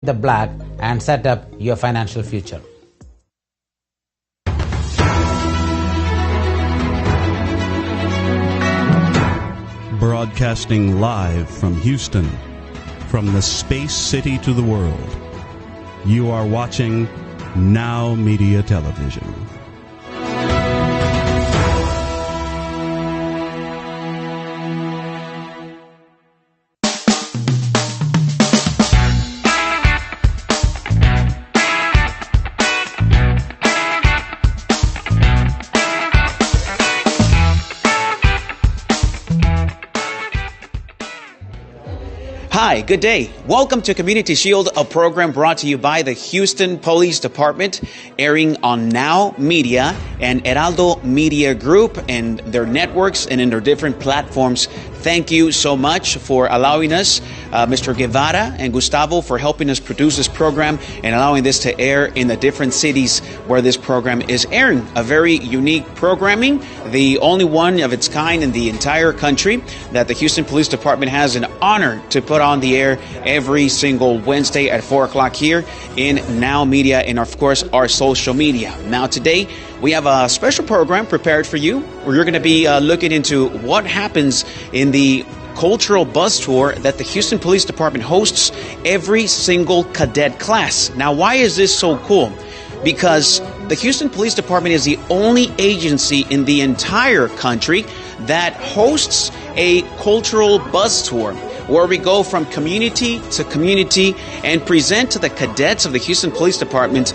the black and set up your financial future. Broadcasting live from Houston, from the space city to the world, you are watching NowMedia Television. Hi, good day. Welcome to Community Shield, a program brought to you by the Houston Police Department, airing on Now Media and Heraldo Media Group and their networks and in their different platforms. Thank you so much for allowing us, Mr. Guevara and Gustavo, for helping us produce this program and allowing this to air in the different cities where this program is airing. A very unique programming, the only one of its kind in the entire country that the Houston Police Department has an honor to put on the air every single Wednesday at 4 o'clock here in Now Media and, of course, our social media. Now, today, we have a special program prepared for you where you're going to be looking into what happens in the cultural bus tour that the Houston Police Department hosts every single cadet class. Now, why is this so cool? Because the Houston Police Department is the only agency in the entire country that hosts a cultural bus tour, where we go from community to community and present to the cadets of the Houston Police Department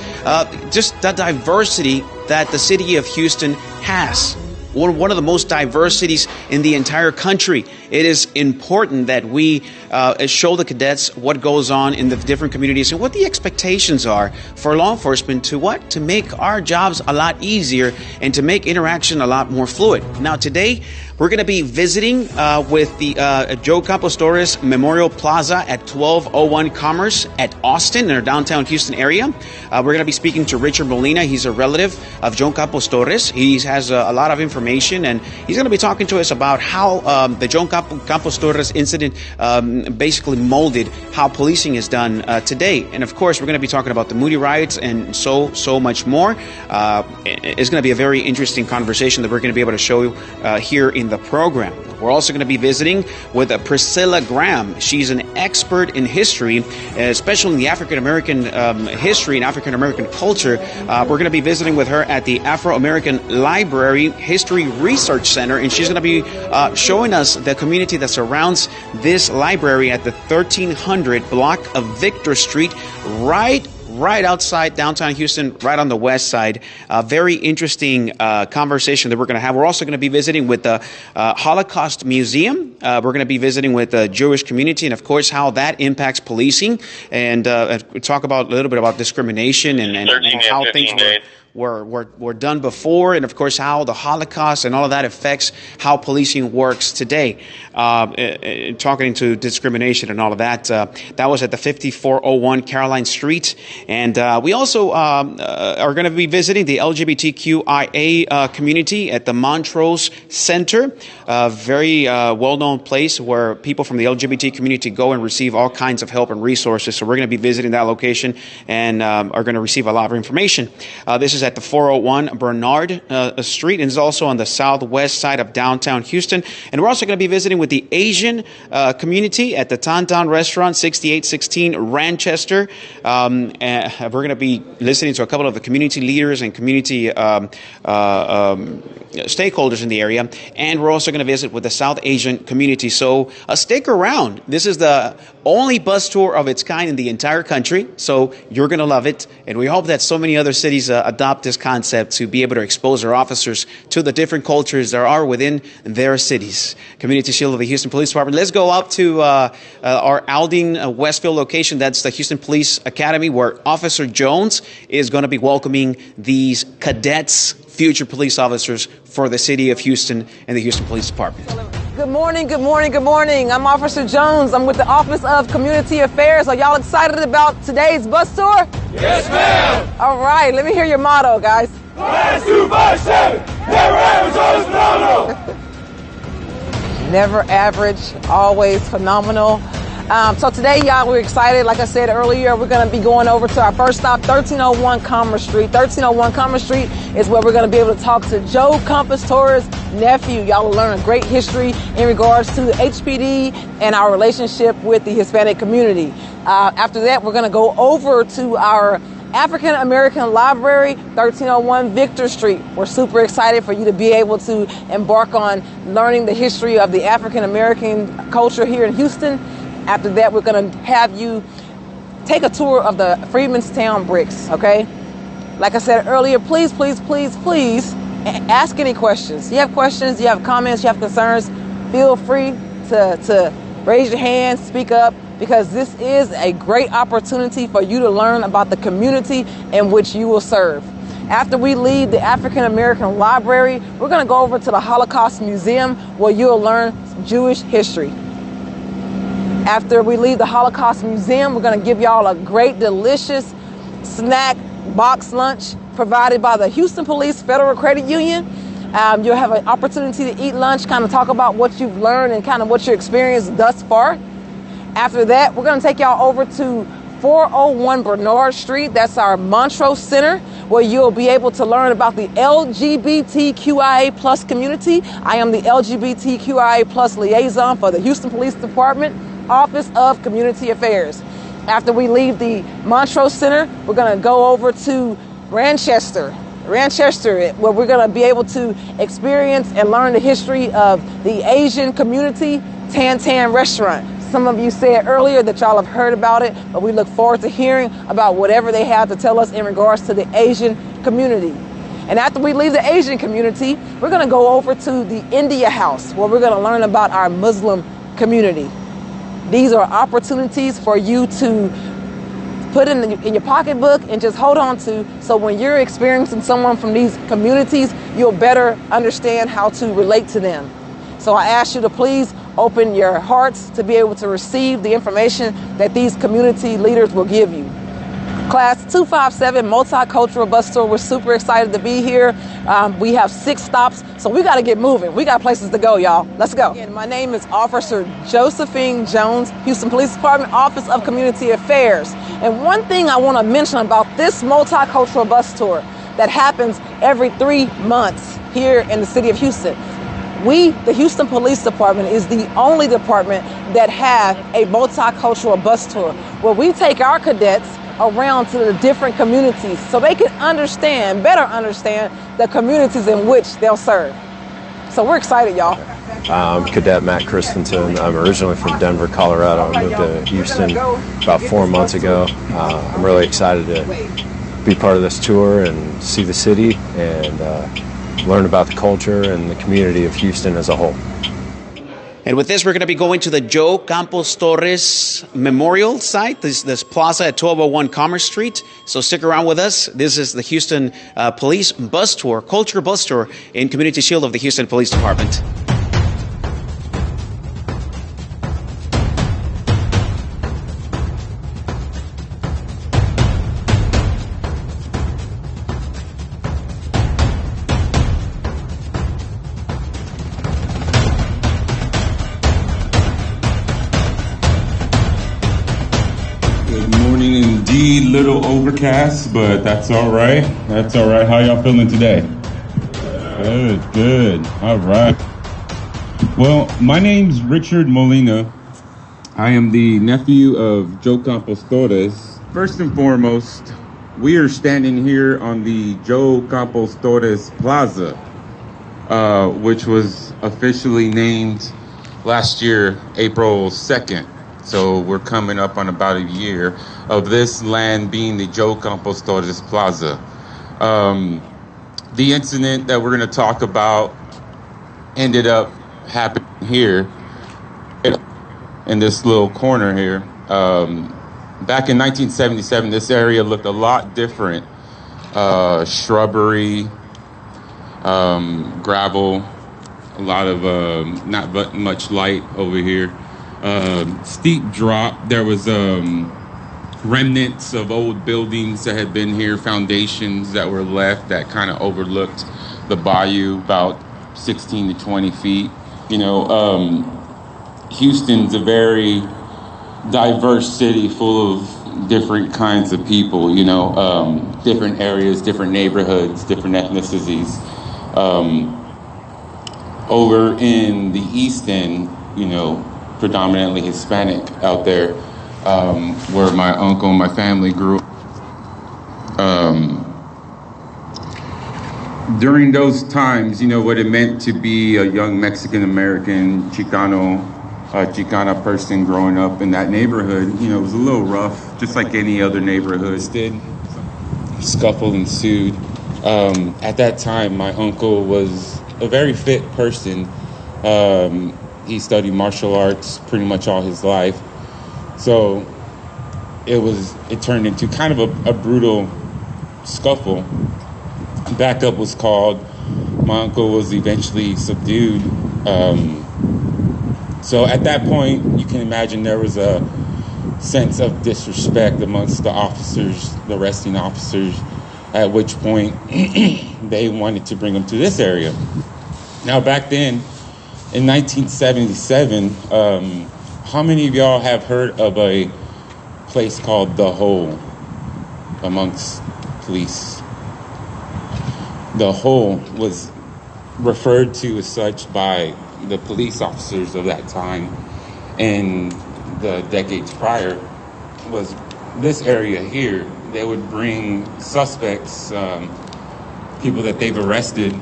just the diversity that the city of Houston has. One of the most diverse cities in the entire country. It is important that we show the cadets what goes on in the different communities and what the expectations are for law enforcement to make our jobs a lot easier and to make interaction a lot more fluid. Now, today, we're going to be visiting with the Joe Campos Torres Memorial Plaza at 1201 Commerce at Austin in our downtown Houston area. We're going to be speaking to Richard Molina. He's a relative of Joe Campos Torres. He has a lot of information, and he's going to be talking to us about how the Joe Campos Torres incident basically molded how policing is done today. And of course, we're going to be talking about the Moody riots and so much more. It's going to be a very interesting conversation that we're going to be able to show you here in the program. We're also going to be visiting with Priscilla Graham. She's an expert in history, especially in the African-American history and African-American culture. We're going to be visiting with her at the Afro-American Library History Research Center, and she's going to be showing us the community that surrounds this library at the 1300 block of Victor Street, right outside downtown Houston, right on the west side. A very interesting conversation that we're going to have. We're also going to be visiting with the Holocaust Museum. We're going to be visiting with the Jewish community and, of course, how that impacts policing, and talk about a little bit about discrimination and how things were done before, and of course how the Holocaust and all of that affects how policing works today. Talking to discrimination and all of that. That was at the 5401 Caroline Street. And we also are going to be visiting the LGBTQIA community at the Montrose Center, a very well-known place where people from the LGBT community go and receive all kinds of help and resources. So we're going to be visiting that location and are going to receive a lot of information. This is at the 401 Bernard Street, and is also on the southwest side of downtown Houston. And we're also going to be visiting with the Asian community at the Tantan Restaurant, 6816 Ranchester. And we're going to be listening to a couple of the community leaders and community stakeholders in the area. And we're also going to visit with the South Asian community. So stick around. This is the only bus tour of its kind in the entire country. So you're going to love it. And we hope that so many other cities adopt this concept to be able to expose their officers to the different cultures there are within their cities. Community Shield of the Houston Police Department. Let's go up to our Aldine Westfield location. That's the Houston Police Academy, where Officer Jones is going to be welcoming these cadets, future police officers for the city of Houston and the Houston Police Department. Good morning, good morning, good morning. I'm Officer Jones. I'm with the Office of Community Affairs. Are y'all excited about today's bus tour? Yes, ma'am. All right, let me hear your motto, guys. Class 257, never average, always phenomenal. Never average, always phenomenal. So today, y'all, we're excited. Like I said earlier, we're going to be going over to our first stop, 1301 Commerce Street. 1301 Commerce Street is where we're going to be able to talk to Joe Compostore's nephew. Y'all will learn a great history in regards to the HPD and our relationship with the Hispanic community. After that, we're going to go over to our African American Library, 1301 Victor Street. We're super excited for you to be able to embark on learning the history of the African American culture here in Houston. After that, we're going to have you take a tour of the Freemanstown bricks, okay? Like I said earlier, please, please, please, please ask any questions. You have questions, you have comments, you have concerns, feel free to raise your hand, speak up, because this is a great opportunity for you to learn about the community in which you will serve. After we leave the African American Library, we're going to go over to the Holocaust Museum where you'll learn Jewish history. After we leave the Holocaust Museum, we're going to give y'all a great, delicious snack box lunch provided by the Houston Police Federal Credit Union. You'll have an opportunity to eat lunch, kind of talk about what you've learned and kind of what your experience thus far. After that, we're going to take y'all over to 401 Bernard Street. That's our Montrose Center, where you'll be able to learn about the LGBTQIA plus community. I am the LGBTQIA plus liaison for the Houston Police Department, Office of Community Affairs. After we leave the Montrose Center, we're going to go over to Ranchester, where we're going to be able to experience and learn the history of the Asian community, Tan Tan Restaurant. Some of you said earlier that y'all have heard about it, but we look forward to hearing about whatever they have to tell us in regards to the Asian community. And after we leave the Asian community, we're going to go over to the India House, where we're going to learn about our Muslim community. These are opportunities for you to put in your pocketbook and just hold on to, so when you're experiencing someone from these communities, you'll better understand how to relate to them. So I ask you to please open your hearts to be able to receive the information that these community leaders will give you. Class 257 Multicultural Bus Tour, we're super excited to be here. We have 6 stops, so we got to get moving. We got places to go, y'all. Let's go. Again, my name is Officer Josephine Jones, Houston Police Department, Office of Community Affairs. And one thing I want to mention about this multicultural bus tour that happens every 3 months here in the city of Houston. We, the Houston Police Department, is the only department that have a multicultural bus tour where we take our cadets around to the different communities so they can better understand the communities in which they'll serve. So we're excited, y'all. I'm Cadet Matt Christensen. I'm originally from Denver, Colorado. I moved to Houston about 4 months ago. I'm really excited to be part of this tour and see the city and learn about the culture and the community of Houston as a whole. And with this, we're going to be going to the Joe Campos Torres Memorial Site, this plaza at 1201 Commerce Street. So stick around with us. This is the Houston Police Bus Tour, Culture Bus Tour in Community Shield of the Houston Police Department. Indeed, little overcast, but that's all right. That's all right. How y'all feeling today? Good. All right. Well, my name's Richard Molina. I am the nephew of Joe Campos Torres. First and foremost, we are standing here on the Joe Campos Torres Plaza, which was officially named last year, April 2nd. So we're coming up on about a year of this land being the Joe Campos Torres Plaza. The incident that we're going to talk about ended up happening here in this little corner here. Back in 1977, this area looked a lot different. Shrubbery, gravel, a lot of not much light over here. Steep drop. There was remnants of old buildings that had been here, foundations that were left that kind of overlooked the bayou about 16 to 20 feet. You know, Houston's a very diverse city full of different kinds of people, you know, different areas, different neighborhoods, different ethnicities. Over in the East End, you know, predominantly Hispanic out there, where my uncle and my family grew up. During those times, you know, what it meant to be a young Mexican-American Chicana person growing up in that neighborhood, you know, it was a little rough, just like any other neighborhood did. Scuffle ensued. At that time, my uncle was a very fit person. He studied martial arts pretty much all his life. So it turned into kind of a brutal scuffle. Backup was called. My uncle was eventually subdued. So at that point, you can imagine there was a sense of disrespect amongst the officers, the arresting officers, at which point they wanted to bring him to this area. Now, back then, in 1977, how many of y'all have heard of a place called The Hole amongst police? The Hole was referred to as such by the police officers of that time and the decades prior. Was this area here. They would bring suspects, people that they've arrested,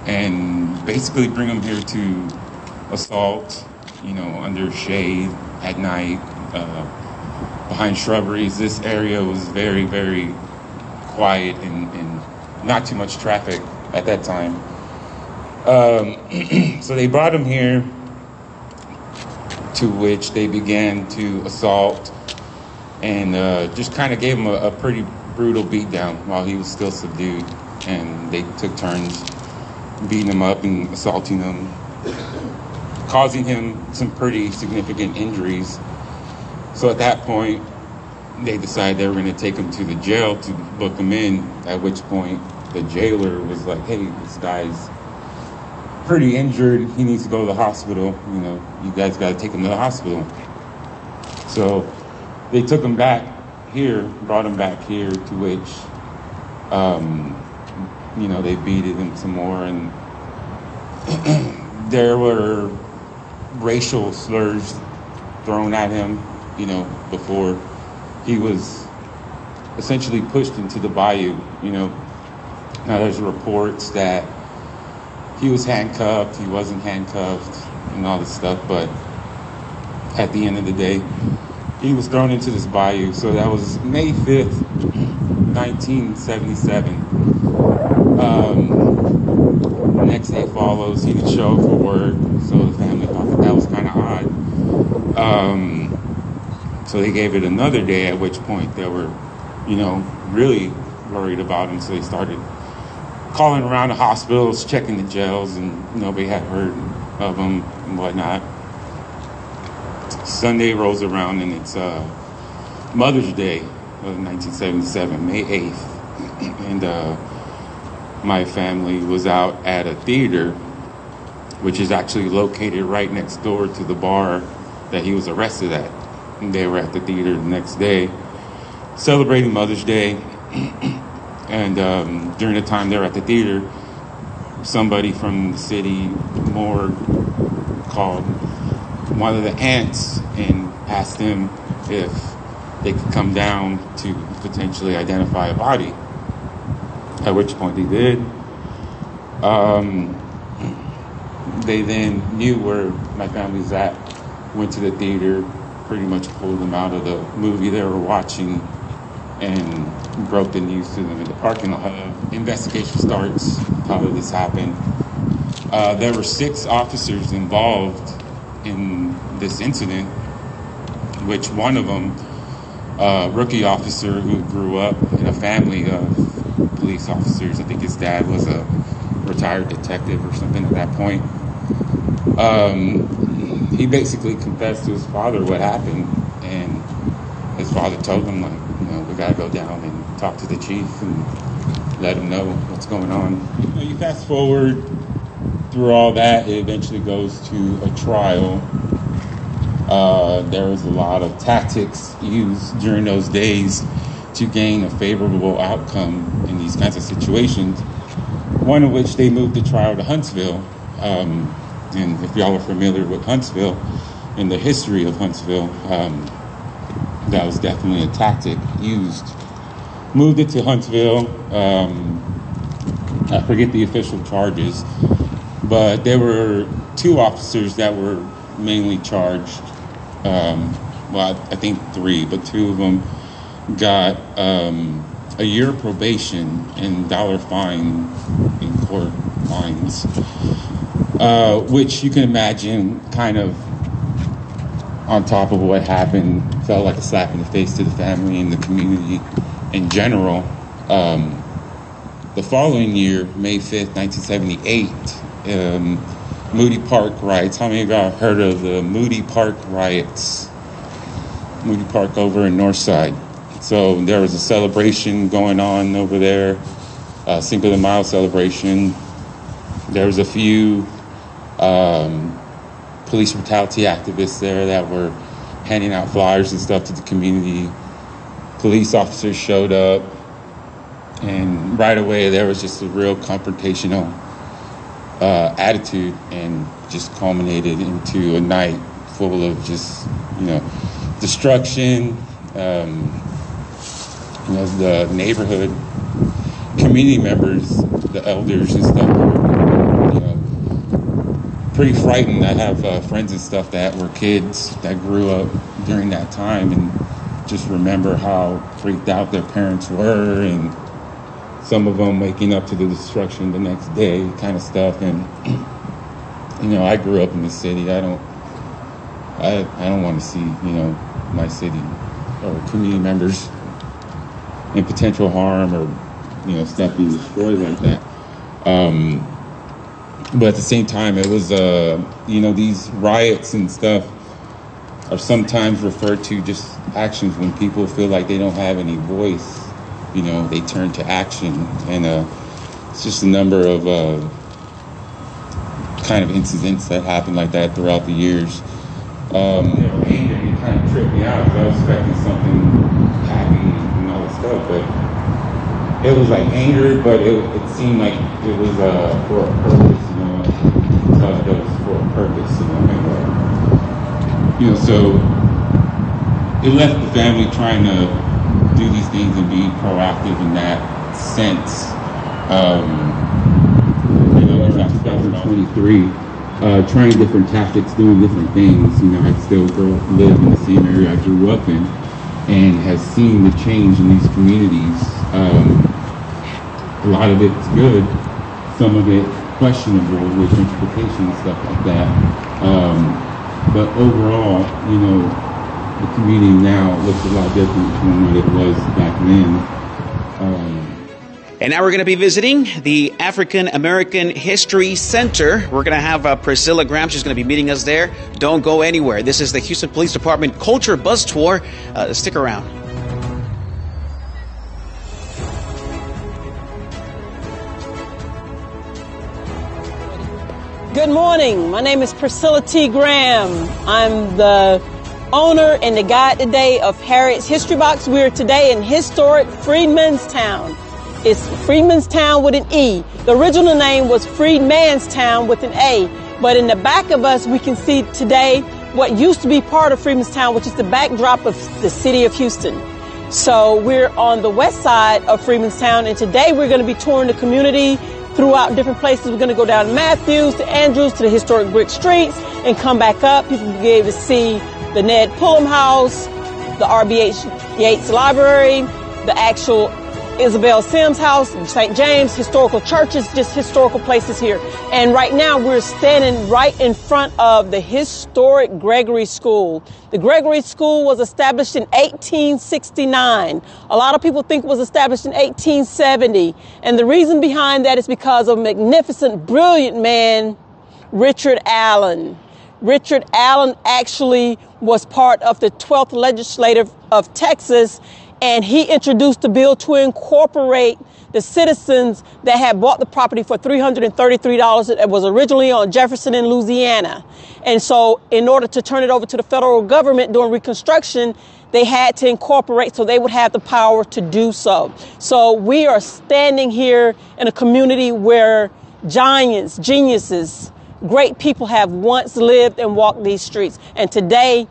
and basically bring them here to assault, you know, under shade at night, behind shrubberies. This area was very, very quiet and not too much traffic at that time. So they brought him here, to which they began to assault and just kind of gave him a pretty brutal beatdown while he was still subdued. And they took turns beating him up and assaulting him, causing him some pretty significant injuries. So at that point, they decided they were going to take him to the jail to book him in, at which point the jailer was like, hey, this guy's pretty injured. He needs to go to the hospital. You know, you guys got to take him to the hospital. So they took him back here, brought him back here, to which, you know, they beated him some more. And there were racial slurs thrown at him, you know, before he was essentially pushed into the bayou, you know. Now there's reports that he was handcuffed, he wasn't handcuffed, and all this stuff, but at the end of the day, he was thrown into this bayou. So that was May 5th, 1977. The next day follows, he didn't show up for work, so the family thought that was kind of odd. So they gave it another day, at which point they were, you know, really worried about him. So they started calling around the hospitals, checking the jails, and nobody had heard of him and whatnot. Sunday rolls around, and it's Mother's Day of 1977, May 8th. And my family was out at a theater, which is actually located right next door to the bar that he was arrested at. And they were at the theater the next day, celebrating Mother's Day. And during the time they were at the theater, somebody from the city morgue called one of the aunts and asked them if they could come down to potentially identify a body, at which point they did. They then knew where my family was at, went to the theater, pretty much pulled them out of the movie they were watching, and broke the news to them in the parking lot. Investigation starts. How did this happen? There were 6 officers involved in this incident, which one of them, rookie officer who grew up in a family of police officers. I think his dad was a retired detective or something at that point. He basically confessed to his father what happened, and his father told him, like, you know, we got to go down and talk to the chief and let him know what's going on. You know, you fast forward through all that, it eventually goes to a trial. There was a lot of tactics used during those days to gain a favorable outcome in these kinds of situations, one of which they moved the trial to Huntsville. And if y'all are familiar with Huntsville and the history of Huntsville, that was definitely a tactic used. Moved it to Huntsville. I forget the official charges, but there were 2 officers that were mainly charged. Well, I think 3, but 2 of them got a year of probation and $1 fine in court fines, which you can imagine kind of on top of what happened, felt like a slap in the face to the family and the community in general. The following year, May 5th, 1978, Moody Park riots. How many of y'all have heard of the Moody Park riots? Moody Park over in Northside. So there was a celebration going on over there, Cinco de Mayo celebration. There was a few police brutality activists there that were handing out flyers and stuff to the community. Police officers showed up, and right away there was just a real confrontational attitude, and just culminated into a night full of just, destruction. The neighborhood community members, the elders and stuff were, pretty frightened. I have friends and stuff that were kids that grew up during that time and just remember how freaked out their parents were, and some of them waking up to the destruction the next day kind of stuff. And, I grew up in the city. I don't want to see, my city or community members in potential harm or, stuff being destroyed like that. But at the same time, it was, these riots and stuff are sometimes referred to just actions when people feel like they don't have any voice. They turn to action. And it's just a number of kind of incidents that happened like that throughout the years. Anger, it kind of tripped me out because I was expecting something happy and all this stuff, but it was like anger, but it seemed like it was for a purpose, so it was for a purpose, and so it left the family trying to do these things and be proactive in that sense. In 2023, trying different tactics, doing different things. I still live in the same area I grew up in, and has seen the change in these communities. A lot of it's good, some of it questionable with gentrification and stuff like that. But overall, the community now looks a lot different from what it was back then. And now we're going to be visiting the African American History Center. We're going to have Priscilla Graham. She's going to be meeting us there. Don't go anywhere. This is the Houston Police Department Culture Bus Tour. Stick around. Good morning. My name is Priscilla T. Graham. I'm the owner and the guide today of Harriet's History Box. We're today in historic Freedmanstown. It's Freedmanstown with an E. The original name was Freedmanstown with an A. But in the back of us, we can see today what used to be part of Freedmanstown, which is the backdrop of the city of Houston. So we're on the west side of Freedmanstown, and today we're going to be touring the community throughout different places. We're going to go down to Matthews, to Andrews, to the historic brick streets, and come back up. People will be able to see the Ned Pullum House, the R.B.H. Yates Library, the actual Isabel Sims House, St. James, historical churches, just historical places here. And right now we're standing right in front of the historic Gregory School. The Gregory School was established in 1869. A lot of people think it was established in 1870. And the reason behind that is because of a magnificent, brilliant man, Richard Allen. Richard Allen actually was part of the 12th Legislature of Texas And he introduced the bill to incorporate the citizens that had bought the property for $333. It was originally on Jefferson in Louisiana. And so in order to turn it over to the federal government during Reconstruction, they had to incorporate so they would have the power to do so. So we are standing here in a community where giants, geniuses, great people have once lived and walked these streets. And today,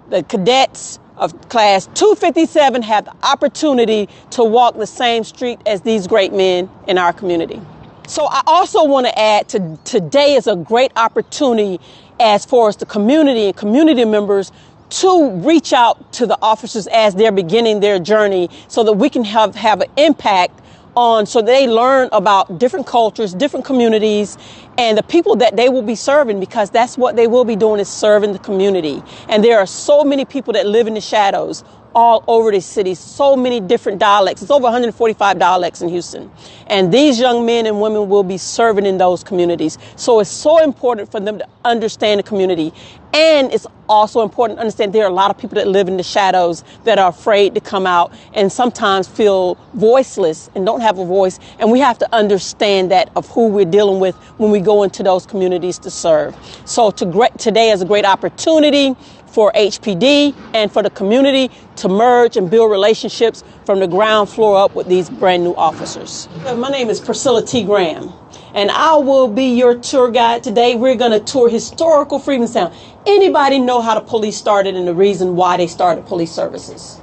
the cadets of class 257 have the opportunity to walk the same street as these great men in our community. So I also want to add today is a great opportunity as far as the community and community members to reach out to the officers as they're beginning their journey so that we can have an impact on, so they learn about different cultures, different communities, and the people that they will be serving, because that's what they will be doing, is serving the community. And there are so many people that live in the shadows all over the city, so many different dialects. It's over 145 dialects in Houston. And these young men and women will be serving in those communities. So it's so important for them to understand the community. And it's also important to understand there are a lot of people that live in the shadows that are afraid to come out and sometimes feel voiceless and don't have a voice. And we have to understand that of who we're dealing with when we go into those communities to serve. So today is a great opportunity for HPD and for the community to merge and build relationships from the ground floor up with these brand new officers. My name is Priscilla T. Graham, and I will be your tour guide today. We're going to tour historical Freemanstown. Anybody know how the police started and the reason why they started police services?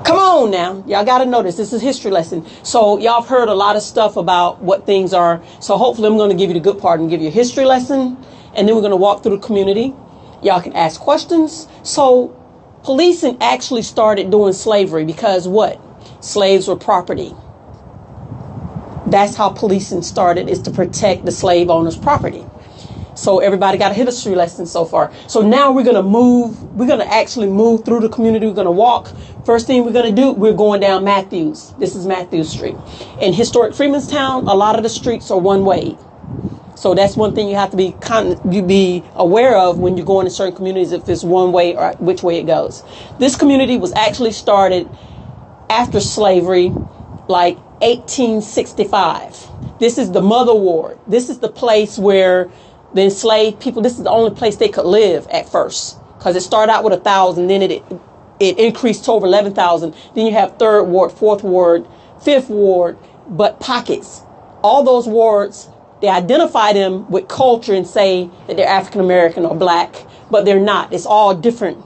Come on now. Y'all got to know this. This is a history lesson. So y'all have heard a lot of stuff about what things are. So hopefully I'm going to give you the good part and give you a history lesson. And then we're going to walk through the community. Y'all can ask questions. So policing actually started during slavery because what? Slaves were property. That's how policing started, is to protect the slave owner's property. So everybody got a history lesson so far. So now we're going to move. We're going to actually move through the community. We're going to walk. First thing we're going to do, we're going down Matthews. This is Matthews Street. In historic Freemanstown, a lot of the streets are one way. So that's one thing you have to be aware of when you go into certain communities, if it's one way or which way it goes. This community was actually started after slavery, like 1865. This is the mother ward. This is the place where the enslaved people, this is the only place they could live at first, because it started out with 1,000, then it increased to over 11,000. Then you have 3rd Ward, 4th Ward, 5th Ward, but pockets. All those wards, they identify them with culture and say that they're African American or black, but they're not. It's all different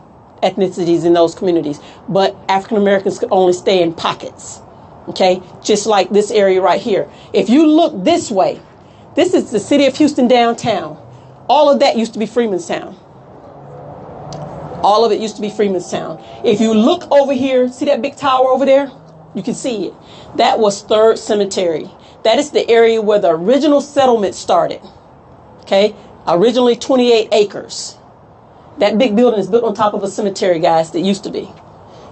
ethnicities in those communities. But African Americans could only stay in pockets. Okay, just like this area right here. If you look this way, this is the city of Houston downtown. All of that used to be Freemanstown. All of it used to be Freemanstown. If you look over here, see that big tower over there? You can see it. That was 3rd Cemetery. That is the area where the original settlement started. Okay, originally 28 acres. That big building is built on top of a cemetery, guys, that used to be.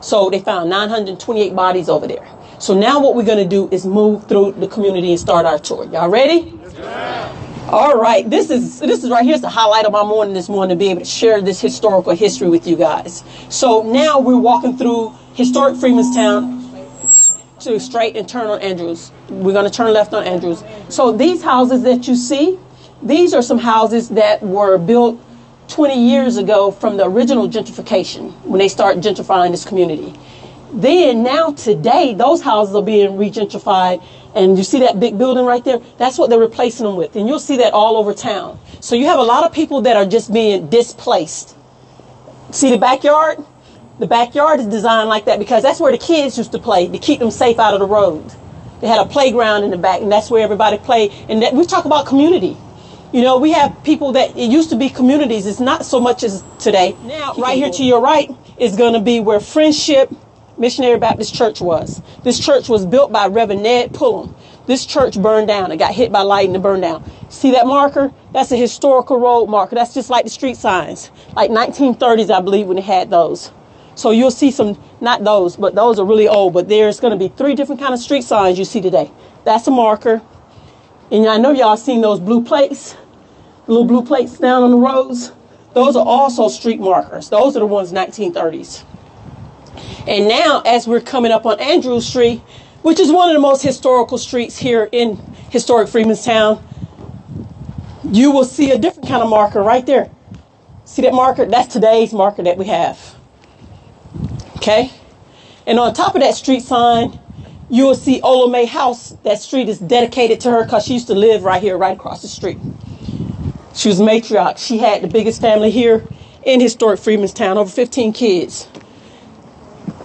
So they found 928 bodies over there. So now what we're going to do is move through the community and start our tour. Y'all ready? Yeah. All right. This is right here. It's the highlight of my morning this morning, to be able to share this historical history with you guys. So now we're walking through historic Freemanstown to straight and turn on Andrews. We're going to turn left on Andrews. So these houses that you see, these are some houses that were built 20 years ago from the original gentrification, when they started gentrifying this community. Then now today, those houses are being re-gentrified, and you see that big building right there? That's what they're replacing them with. And you'll see that all over town. So you have a lot of people that are just being displaced. See the backyard? The backyard is designed like that because that's where the kids used to play, to keep them safe out of the road. They had a playground in the back, and that's where everybody played. And that, we talk about community. You know, we have people that, it used to be communities. It's not so much as today. Now, right here to your right is going to be where Friendship Missionary Baptist Church was. This church was built by Reverend Ned Pullum. This church burned down. It got hit by lightning and burned down. See that marker? That's a historical road marker. That's just like the street signs. Like 1930s, I believe, when they had those. So you'll see some, not those, but those are really old. But there's going to be 3 different kind of street signs you see today. That's a marker. And I know y'all seen those blue plates, the little blue plates down on the roads. Those are also street markers. Those are the ones 1930s. And now, as we're coming up on Andrews Street, which is one of the most historical streets here in historic Freemanstown, you will see a different kind of marker right there. See that marker? That's today's marker that we have. Okay? And on top of that street sign, you will see Ola Mae House. That street is dedicated to her because she used to live right here, right across the street. She was matriarch. She had the biggest family here in historic Freemanstown, over 15 kids.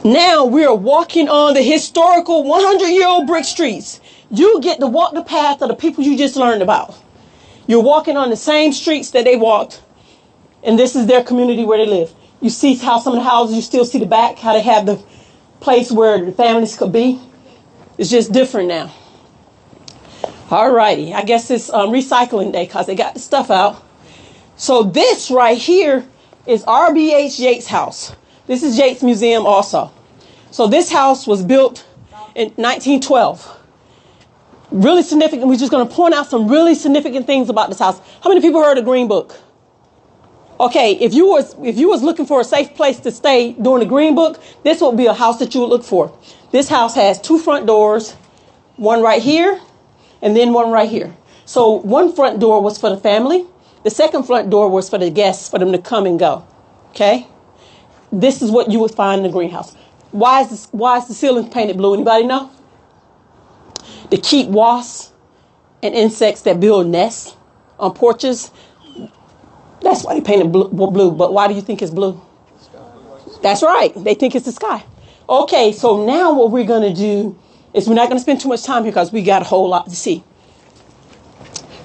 Now we are walking on the historical 100-year-old brick streets. You get to walk the path of the people you just learned about. You're walking on the same streets that they walked, and this is their community where they live. You see how some of the houses, you still see the back, how they have the place where the families could be. It's just different now. All righty, I guess it's recycling day because they got the stuff out. So this right here is R.B.H. Yates' house. This is Yates Museum also. So this house was built in 1912. Really significant. We're just going to point out some really significant things about this house. How many people heard of Green Book? Okay, if you was looking for a safe place to stay during the Green Book, this would be a house that you would look for. This house has 2 front doors, one right here, and then one right here. So one front door was for the family. The second front door was for the guests, for them to come and go. Okay? This is what you would find in the greenhouse. Why is the ceiling painted blue? Anybody know? To keep wasps and insects that build nests on porches. That's why they painted blue. But why do you think it's blue? That's right. They think it's the sky. Okay, so now what we're going to do is we're not going to spend too much time here because we got a whole lot to see.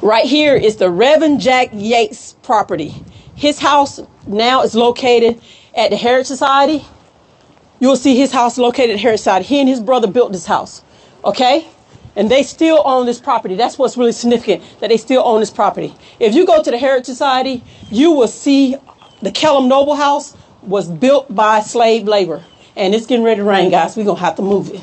Right here is the Reverend Jack Yates property. His house now is located at the Heritage Society. You'll see his house located at the Heritage Society. He and his brother built this house. Okay? And they still own this property. That's what's really significant, that they still own this property. If you go to the Heritage Society, you will see the Kellum Noble House was built by slave labor. And it's getting ready to rain, guys. We're going to have to move it.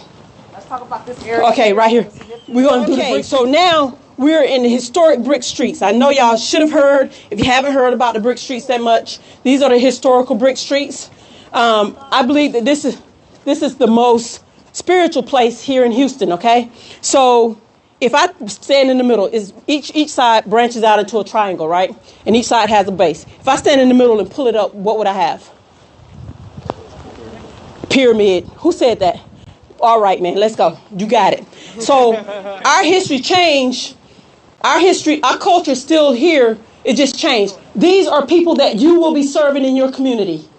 Let's talk about this area. Okay, right here. We're going to do the brick. So now we're in the historic brick streets. I know y'all should have heard. If you haven't heard about the brick streets that much, these are the historical brick streets. I believe that this is the most spiritual place here in Houston, okay? So if I stand in the middle, each side branches out into a triangle, right? And each side has a base. If I stand in the middle and pull it up, what would I have? Pyramid. Who said that? All right, man, let's go. You got it. So our history changed. Our culture is still here. It just changed. These are people that you will be serving in your community.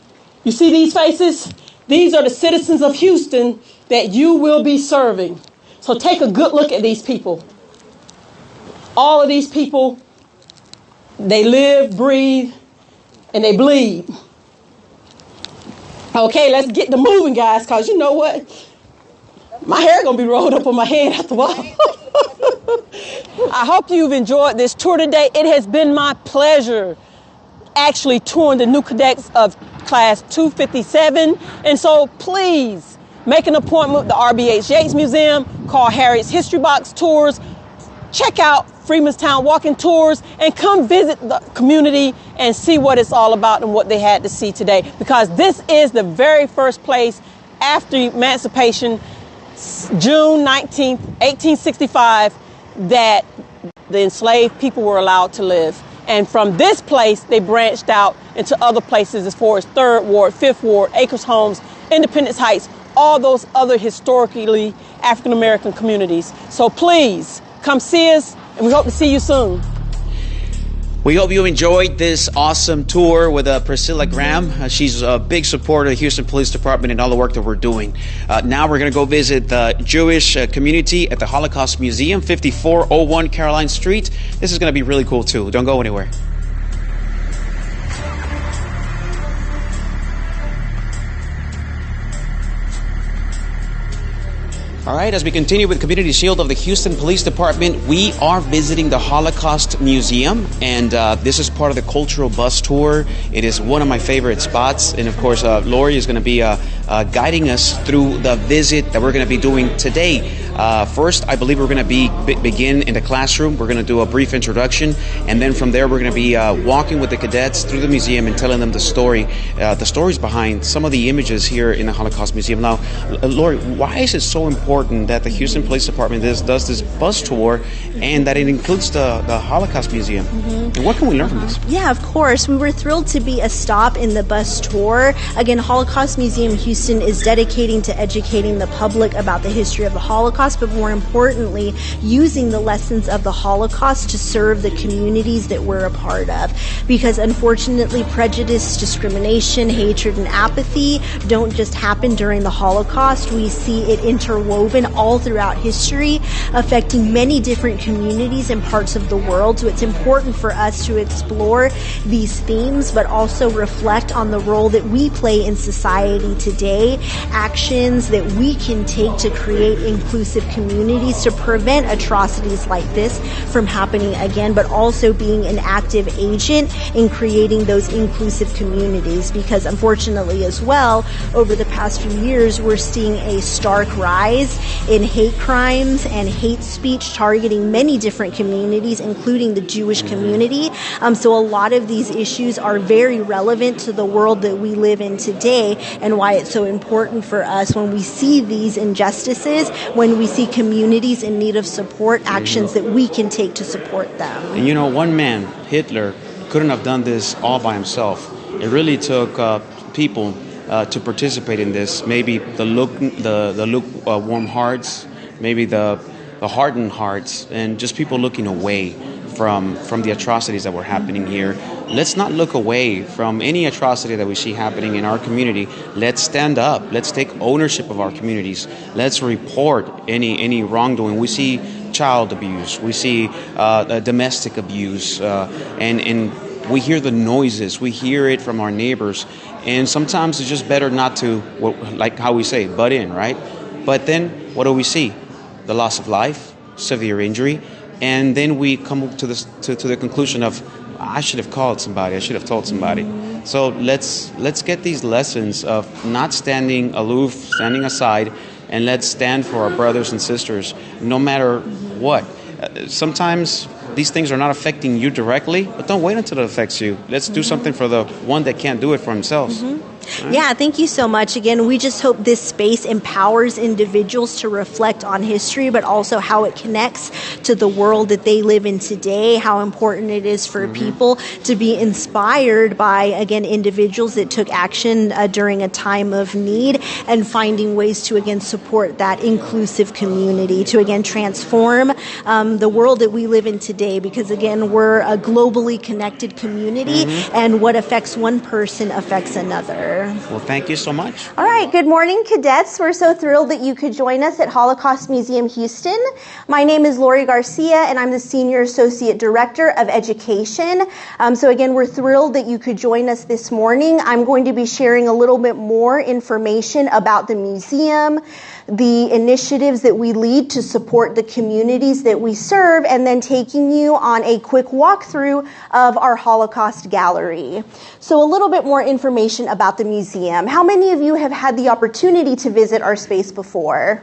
You see these faces? These are the citizens of Houston that you will be serving. So take a good look at these people. All of these people, they live, breathe, and they bleed. Okay, let's get to moving, guys, because you know what? My hair going to be rolled up on my head after a while. I hope you've enjoyed this tour today. It has been my pleasure actually touring the new cadets of Class 257. And so please make an appointment with the R.B.H. Yates Museum. Call Harriet's History Box Tours. Check out Freemanstown Walking Tours and come visit the community and see what it's all about and what they had to see today. Because this is the very first place after emancipation, June 19th, 1865, that the enslaved people were allowed to live. And from this place, they branched out into other places as far as 3rd Ward, 5th Ward, Acres Homes, Independence Heights, all those other historically African-American communities. So please come see us, and we hope to see you soon. We hope you enjoyed this awesome tour with Priscilla Graham. She's a big supporter of the Houston Police Department and all the work that we're doing. Now we're going to go visit the Jewish community at the Holocaust Museum, 5401 Caroline Street. This is going to be really cool too. Don't go anywhere. All right, as we continue with Community Shield of the Houston Police Department, we are visiting the Holocaust Museum, and this is part of the cultural bus tour. It is one of my favorite spots, and of course, Lori is going to be guiding us through the visit that we're going to be doing today. First, I believe we're going to begin in the classroom. We're going to do a brief introduction, and then from there we're going to be walking with the cadets through the museum and telling them the stories behind some of the images here in the Holocaust Museum. Now, Lori, why is it so important that the Houston Police Department does this bus tour and that it includes the Holocaust Museum? And what can we learn from this? Yeah, of course. We were thrilled to be a stop in the bus tour. Again, Holocaust Museum Houston is dedicating to educating the public about the history of the Holocaust, but more importantly, using the lessons of the Holocaust to serve the communities that we're a part of. Because unfortunately, prejudice, discrimination, hatred, and apathy don't just happen during the Holocaust. We see it interwoven all throughout history, affecting many different communities and parts of the world. So it's important for us to explore these themes, but also reflect on the role that we play in society today, actions that we can take to create inclusive communities to prevent atrocities like this from happening again, but also being an active agent in creating those inclusive communities. Because unfortunately as well, over the past few years, we're seeing a stark rise in hate crimes and hate speech targeting many different communities, including the Jewish community. So a lot of these issues are very relevant to the world that we live in today, and why it's so important for us when we see these injustices, when we see communities in need of support, actions that we can take to support them. And you know, one man, Hitler, couldn't have done this all by himself. It really took people to participate in this. Maybe the lukewarm hearts, maybe the hardened hearts, and just people looking away from the atrocities that were happening here. Let's not look away from any atrocity that we see happening in our community. Let's stand up. Let's take ownership of our communities. Let's report any wrongdoing. We see child abuse. We see domestic abuse, and we hear the noises. We hear it from our neighbors, and sometimes it's just better not to, like how we say, butt in, right? But then what do we see? The loss of life, severe injury. And then we come to the conclusion of, I should have called somebody. I should have told somebody. So let's get these lessons of not standing aloof, standing aside, and let's stand for our brothers and sisters, no matter what. Sometimes these things are not affecting you directly, but don't wait until it affects you. Let's do something for the one that can't do it for themselves. Yeah, thank you so much. Again, we just hope this space empowers individuals to reflect on history, but also how it connects to the world that they live in today, how important it is for people to be inspired by, again, individuals that took action during a time of need, and finding ways to, again, support that inclusive community, to, again, transform the world that we live in today, because, again, we're a globally connected community, and what affects one person affects another. Well, thank you so much. All right. Good morning, cadets. We're so thrilled that you could join us at Holocaust Museum Houston. My name is Lori Garcia, and I'm the Senior Associate Director of Education. So again, we're thrilled that you could join us this morning. I'm going to be sharing a little bit more information about the museum, the initiatives that we lead to support the communities that we serve, and then taking you on a quick walkthrough of our Holocaust gallery. So a little bit more information about the museum. How many of you have had the opportunity to visit our space before?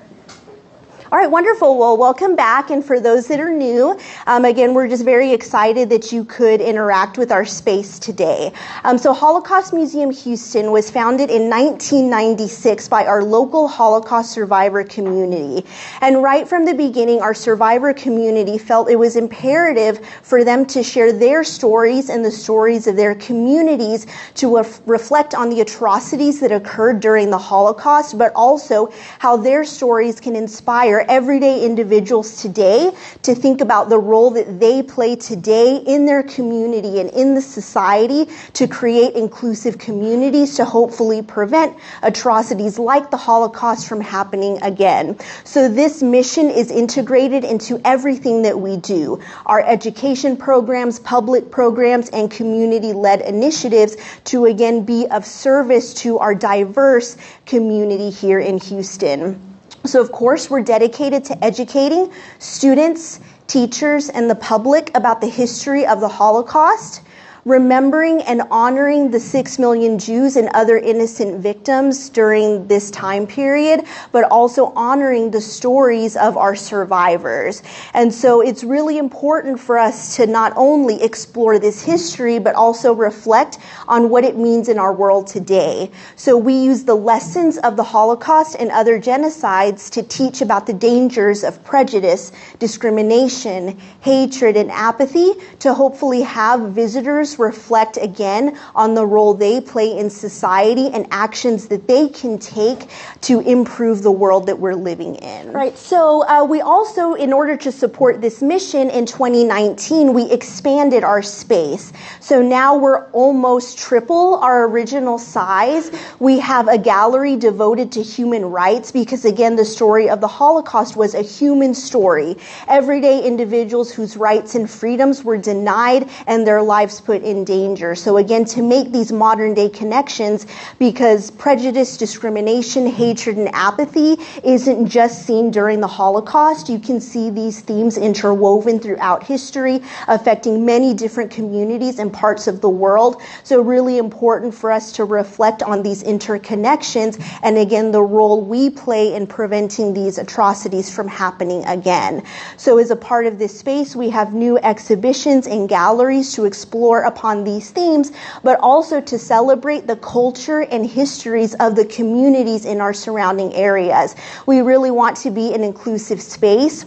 All right, wonderful. Well, welcome back. And for those that are new, again, we're just very excited that you could interact with our space today. So Holocaust Museum Houston was founded in 1996 by our local Holocaust survivor community. And right from the beginning, our survivor community felt it was imperative for them to share their stories and the stories of their communities to reflect on the atrocities that occurred during the Holocaust, but also how their stories can inspire everyday individuals today to think about the role that they play today in their community and in the society to create inclusive communities to hopefully prevent atrocities like the Holocaust from happening again. So this mission is integrated into everything that we do. Our education programs, public programs, and community-led initiatives to again be of service to our diverse community here in Houston. So, of course, we're dedicated to educating students, teachers, and the public about the history of the Holocaust. remembering and honoring the 6 million Jews and other innocent victims during this time period, but also honoring the stories of our survivors. And so it's really important for us to not only explore this history, but also reflect on what it means in our world today. So we use the lessons of the Holocaust and other genocides to teach about the dangers of prejudice, discrimination, hatred, and apathy, to hopefully have visitors reflect again on the role they play in society and actions that they can take to improve the world that we're living in. Right. So we also, in order to support this mission in 2019, we expanded our space. So now we're almost triple our original size. We have a gallery devoted to human rights because, again, the story of the Holocaust was a human story. Everyday individuals whose rights and freedoms were denied and their lives put in danger. So again, to make these modern day connections, because prejudice, discrimination, hatred, and apathy isn't just seen during the Holocaust. You can see these themes interwoven throughout history, affecting many different communities and parts of the world. So really important for us to reflect on these interconnections and, again, the role we play in preventing these atrocities from happening again. So as a part of this space, we have new exhibitions and galleries to explore upon these themes, but also to celebrate the culture and histories of the communities in our surrounding areas. We really want to be an inclusive space.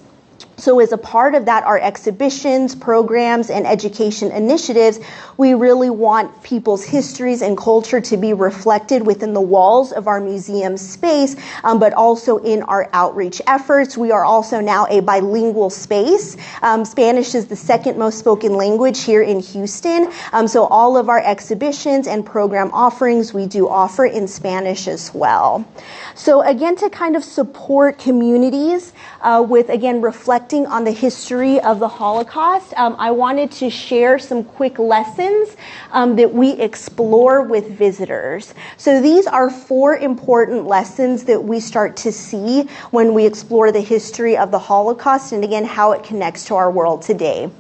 So as a part of that, our exhibitions, programs, and education initiatives, we really want people's histories and culture to be reflected within the walls of our museum space, but also in our outreach efforts. We are also now a bilingual space. Spanish is the second most spoken language here in Houston. So all of our exhibitions and program offerings, we do offer in Spanish as well. So again, to kind of support communities with, again, reflecting on the history of the Holocaust, I wanted to share some quick lessons that we explore with visitors. So these are 4 important lessons that we start to see when we explore the history of the Holocaust and, again, how it connects to our world today.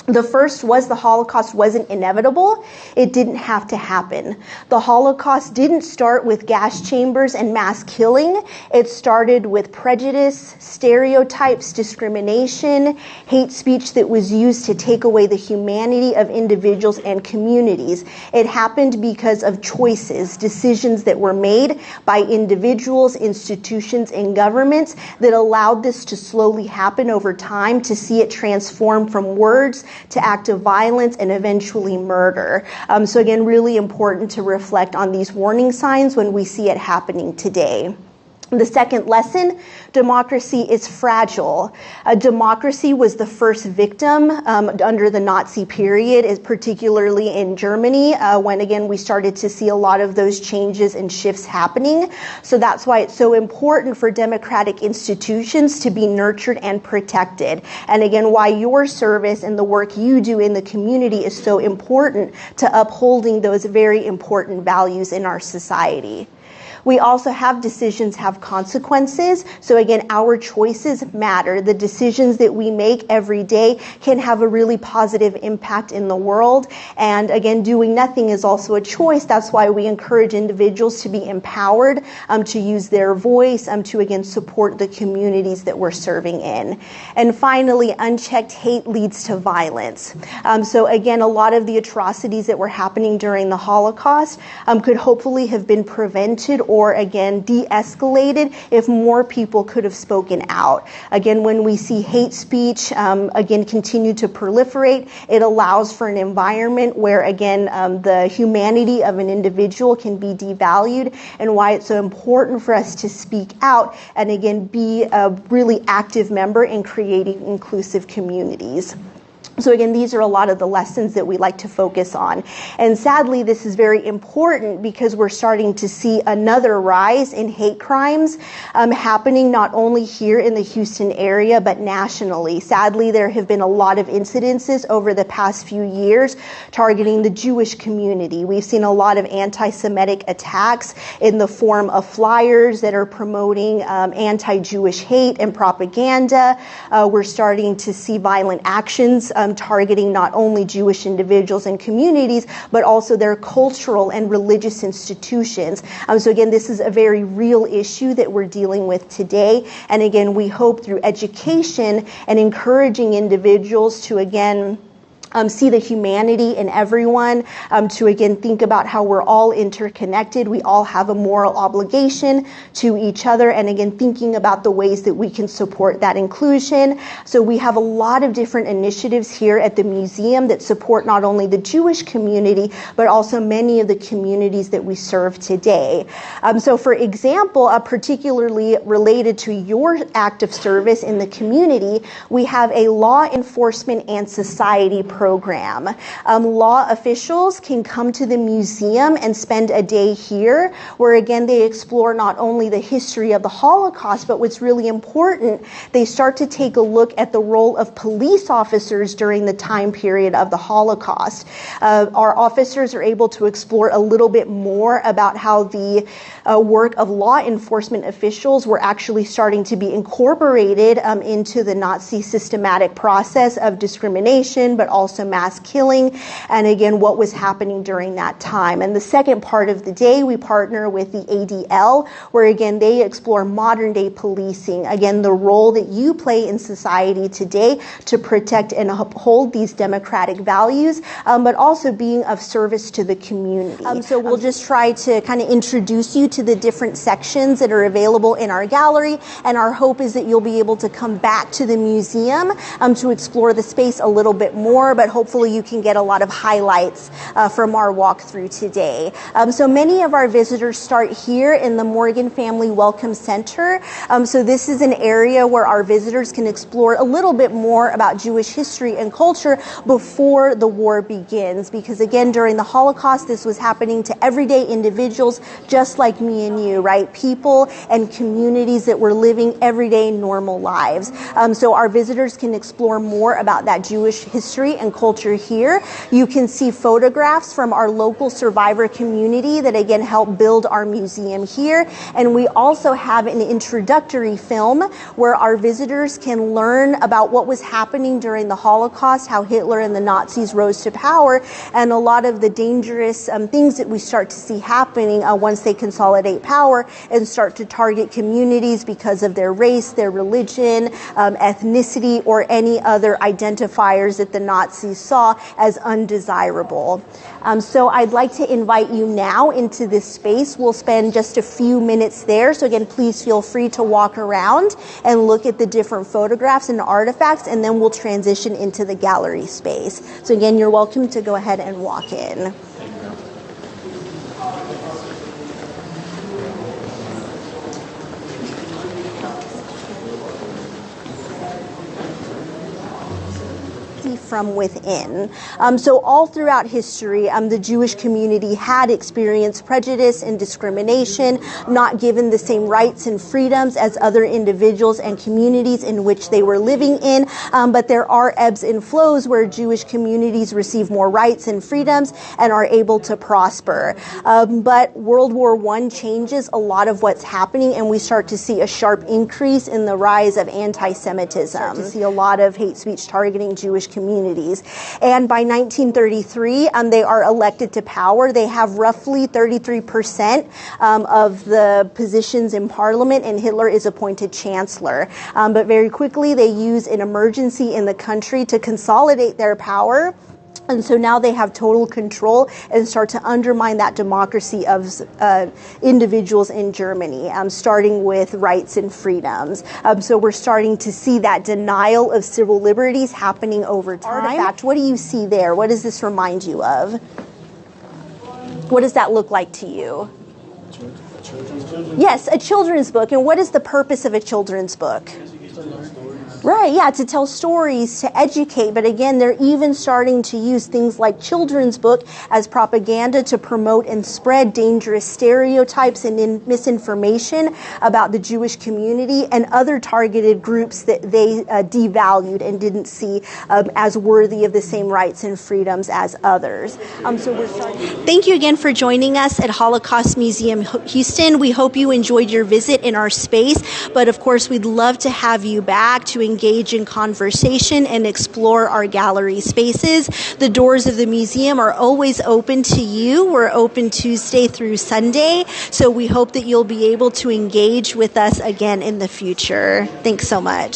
The first was the Holocaust wasn't inevitable. It didn't have to happen. The Holocaust didn't start with gas chambers and mass killing. It started with prejudice, stereotypes, discrimination, hate speech that was used to take away the humanity of individuals and communities. It happened because of choices, decisions that were made by individuals, institutions, and governments that allowed this to slowly happen over time, to see it transform from words to act of violence and eventually murder. So again, really important to reflect on these warning signs when we see it happening today. The second lesson, democracy is fragile. Democracy was the first victim under the Nazi period, particularly in Germany, when, again, we started to see a lot of those changes and shifts happening. So that's why it's so important for democratic institutions to be nurtured and protected. And again, why your service and the work you do in the community is so important to upholding those very important values in our society. We also have decisions have consequences. So again, our choices matter. The decisions that we make every day can have a really positive impact in the world. And again, doing nothing is also a choice. That's why we encourage individuals to be empowered, to use their voice, to again support the communities that we're serving in. And finally, unchecked hate leads to violence. So again, a lot of the atrocities that were happening during the Holocaust could hopefully have been prevented or, again, de-escalated if more people could have spoken out. Again, when we see hate speech, again, continue to proliferate, it allows for an environment where, again, the humanity of an individual can be devalued, and why it's so important for us to speak out and, again, be a really active member in creating inclusive communities. So again, these are a lot of the lessons that we like to focus on. And sadly, this is very important because we're starting to see another rise in hate crimes happening not only here in the Houston area, but nationally. Sadly, there have been a lot of incidences over the past few years targeting the Jewish community. We've seen a lot of anti-Semitic attacks in the form of flyers that are promoting anti-Jewish hate and propaganda. We're starting to see violent actions targeting not only Jewish individuals and communities, but also their cultural and religious institutions. So again, this is a very real issue that we're dealing with today. And again, we hope through education and encouraging individuals to again see the humanity in everyone, to again think about how we're all interconnected. We all have a moral obligation to each other, and again thinking about the ways that we can support that inclusion. So we have a lot of different initiatives here at the museum that support not only the Jewish community, but also many of the communities that we serve today. So for example, particularly related to your act of service in the community, we have a law enforcement and society program. Law officials can come to the museum and spend a day here where again they explore not only the history of the Holocaust, but what's really important, they start to take a look at the role of police officers during the time period of the Holocaust. Our officers are able to explore a little bit more about how the work of law enforcement officials were actually starting to be incorporated into the Nazi systematic process of discrimination, but also mass killing, and again what was happening during that time. And the second part of the day, we partner with the ADL, where again they explore modern day policing, again the role that you play in society today to protect and uphold these democratic values, but also being of service to the community. So we'll just try to kind of introduce you to the different sections that are available in our gallery, and our hope is that you'll be able to come back to the museum to explore the space a little bit more, but hopefully you can get a lot of highlights from our walkthrough today. So many of our visitors start here in the Morgan Family Welcome Center. So this is an area where our visitors can explore a little bit more about Jewish history and culture before the war begins, because again during the Holocaust this was happening to everyday individuals just like me and you, right? People and communities that were living everyday normal lives. So our visitors can explore more about that Jewish history and culture here. You can see photographs from our local survivor community that again help build our museum here. And we also have an introductory film where our visitors can learn about what was happening during the Holocaust, how Hitler and the Nazis rose to power, and a lot of the dangerous things that we start to see happening once they consolidate power and start to target communities because of their race, their religion, ethnicity, or any other identifiers that the Nazis saw as undesirable. So I'd like to invite you now into this space. We'll spend just a few minutes there. So again, please feel free to walk around and look at the different photographs and artifacts, and then we'll transition into the gallery space. So again, you're welcome to go ahead and walk in. From within. So all throughout history, the Jewish community had experienced prejudice and discrimination, not given the same rights and freedoms as other individuals and communities in which they were living in. But there are ebbs and flows where Jewish communities receive more rights and freedoms and are able to prosper. But World War I changes a lot of what's happening, and we start to see a sharp increase in the rise of anti-Semitism. We see a lot of hate speech targeting Jewish communities. And by 1933, they are elected to power. They have roughly 33% of the positions in parliament, and Hitler is appointed chancellor. But very quickly, they use an emergency in the country to consolidate their power. And so now they have total control and start to undermine that democracy of individuals in Germany, starting with rights and freedoms. So we're starting to see that denial of civil liberties happening over time. Artifact, what do you see there? What does this remind you of? What does that look like to you? Yes, a children's book. And what is the purpose of a children's book? Right, yeah, to tell stories, to educate. But again, they're even starting to use things like children's book as propaganda to promote and spread dangerous stereotypes and misinformation about the Jewish community and other targeted groups that they devalued and didn't see as worthy of the same rights and freedoms as others. So we're starting. Thank you again for joining us at Holocaust Museum Houston. We hope you enjoyed your visit in our space, but of course, we'd love to have you back to engage in conversation and explore our gallery spaces. The doors of the museum are always open to you. We're open Tuesday through Sunday, so we hope that you'll be able to engage with us again in the future. Thanks so much.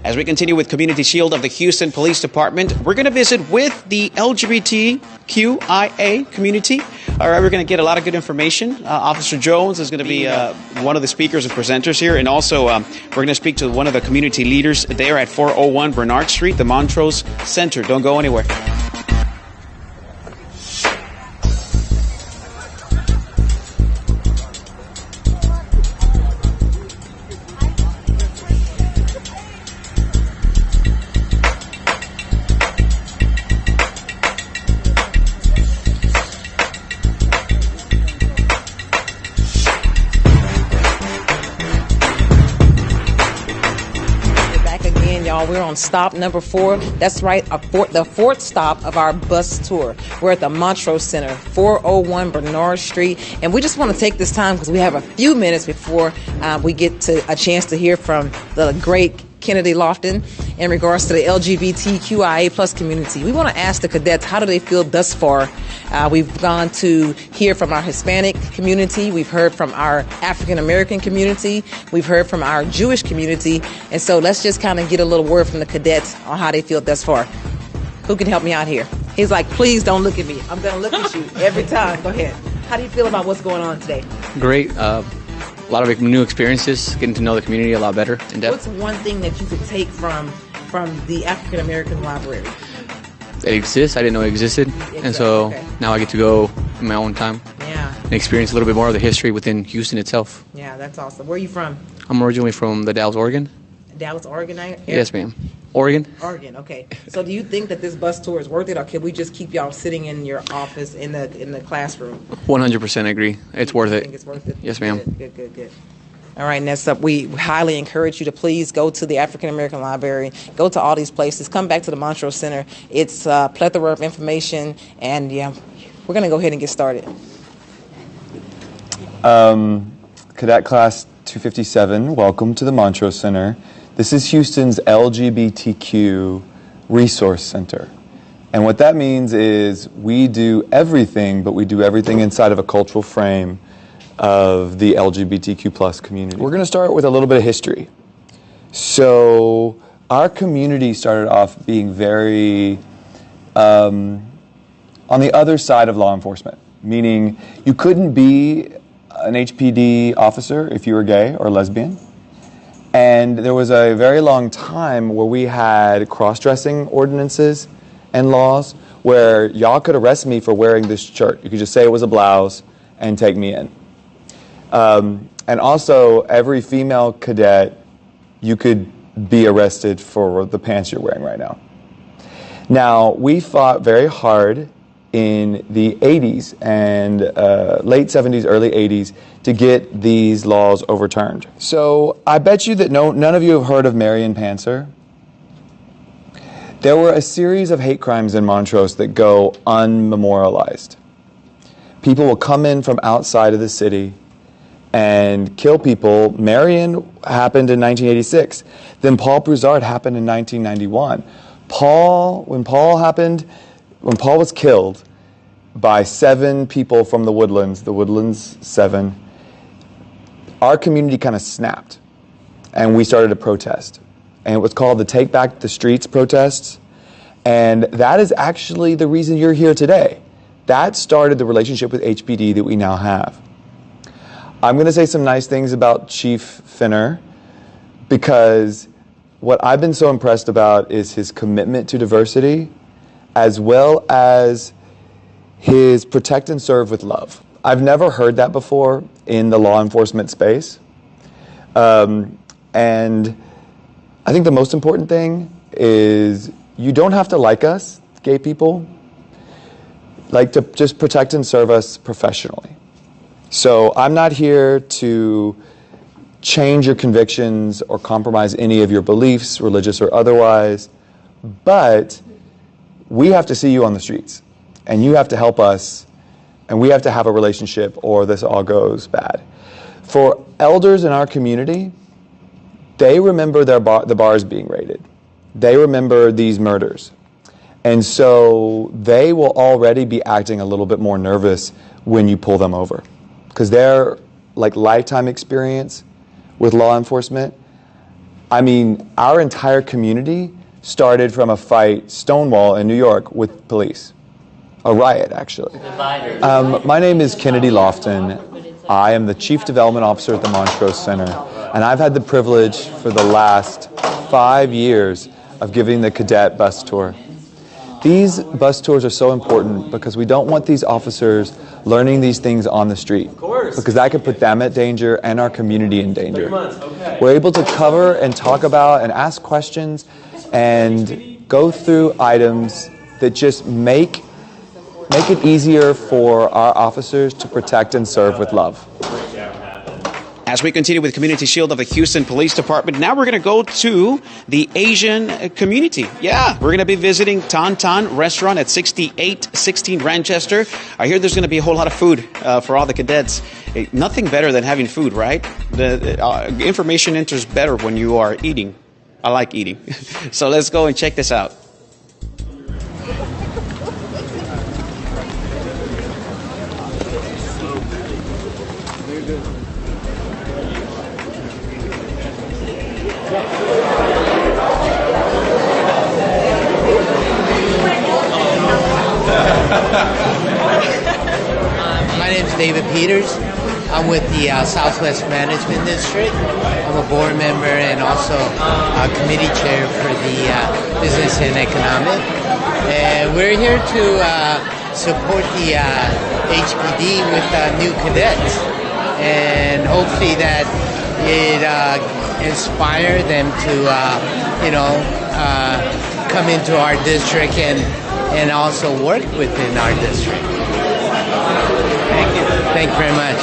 As we continue with Community Shield of the Houston Police Department, we're going to visit with the LGBTQIA community. All right, we're going to get a lot of good information. Officer Jones is going to be one of the speakers and presenters here. And also, we're going to speak to one of the community leaders there at 401 Bernard Street, the Montrose Center. Don't go anywhere. We're on stop number 4. That's right, the fourth stop of our bus tour. We're at the Montrose Center, 401 Bernard Street. And we just want to take this time because we have a few minutes before we get a chance to hear from the great Kennedy Lofton in regards to the LGBTQIA plus community. We want to ask the cadets, how do they feel thus far? We've gone to hear from our Hispanic community. We've heard from our African American community. We've heard from our Jewish community. And so let's just kind of get a little word from the cadets on how they feel thus far. Who can help me out here? He's like, please don't look at me. I'm going to look at you every time. Go ahead. How do you feel about what's going on today? Great. A lot of new experiences, getting to know the community a lot better in depth. What's one thing that you could take from the African American Library? It exists. I didn't know it existed. And so now I get to go in my own time. Yeah. And experience a little bit more of the history within Houston itself. Yeah, that's awesome. Where are you from? I'm originally from the Dallas, Oregon. Dallas, Oregon area? Yes, ma'am. Oregon. Oregon, okay. So do you think that this bus tour is worth it, or can we just keep y'all sitting in your office in the classroom? 100% agree. It's worth it. You think it's worth it? Yes, ma'am. Good. All right, next up, we highly encourage you to please go to the African American Library, go to all these places, come back to the Montrose Center. It's a plethora of information, and yeah, we're going to go ahead and get started. Cadet Class 257, welcome to the Montrose Center. This is Houston's LGBTQ Resource Center. And what that means is we do everything, but we do everything inside of a cultural frame of the LGBTQ plus community. We're going to start with a little bit of history. So our community started off being very on the other side of law enforcement, meaning you couldn't be an HPD officer if you were gay or lesbian. And there was a very long time where we had cross-dressing ordinances and laws where y'all could arrest me for wearing this shirt. You could just say it was a blouse and take me in. And also, every female cadet, you could be arrested for the pants you're wearing right now. Now, we fought very hard in the 80s and late 70s, early 80s to get these laws overturned. So I bet you that none of you have heard of Marion Panther. There were a series of hate crimes in Montrose that go unmemorialized. People will come in from outside of the city and kill people. Marion happened in 1986. Then Paul Broussard happened in 1991. When Paul was killed by 7 people from the Woodlands 7, our community kind of snapped, and we started a protest. And it was called the Take Back the Streets protests. And that is actually the reason you're here today. That started the relationship with HPD that we now have. I'm going to say some nice things about Chief Finner, because what I've been so impressed about is his commitment to diversity, as well as his protect and serve with love. I've never heard that before in the law enforcement space. And I think the most important thing is you don't have to like us, gay people, like to just protect and serve us professionally. So I'm not here to change your convictions or compromise any of your beliefs, religious or otherwise, but we have to see you on the streets, and you have to help us, and we have to have a relationship, or this all goes bad. For elders in our community, they remember the bars being raided. They remember these murders. And so they will already be acting a little bit more nervous when you pull them over. Because their lifetime experience with law enforcement, I mean, our entire community started from a fight, Stonewall in New York, with police. A riot, actually. My name is Kennedy Lofton. I am the Chief Development Officer at the Montrose Center, and I've had the privilege for the last 5 years of giving the cadet bus tour. These bus tours are so important because we don't want these officers learning these things on the street, because that could put them at danger and our community in danger. We're able to cover and talk about and ask questions and go through items that just make it easier for our officers to protect and serve with love. As we continue with Community Shield of the Houston Police Department, now we're going to go to the Asian community. Yeah, we're going to be visiting Tan Tan Restaurant at 6816 Ranchester. I hear there's going to be a whole lot of food for all the cadets. Nothing better than having food, right? The information enters better when you are eating. I like eating. So let's go and check this out. My name is David Peters. I'm with the Southwest Management District. I'm a board member and also a committee chair for the Business and Economic. And we're here to support the HPD with new cadets. And hopefully that it inspire them to, come into our district and also work within our district. Thank you. Thank you very much.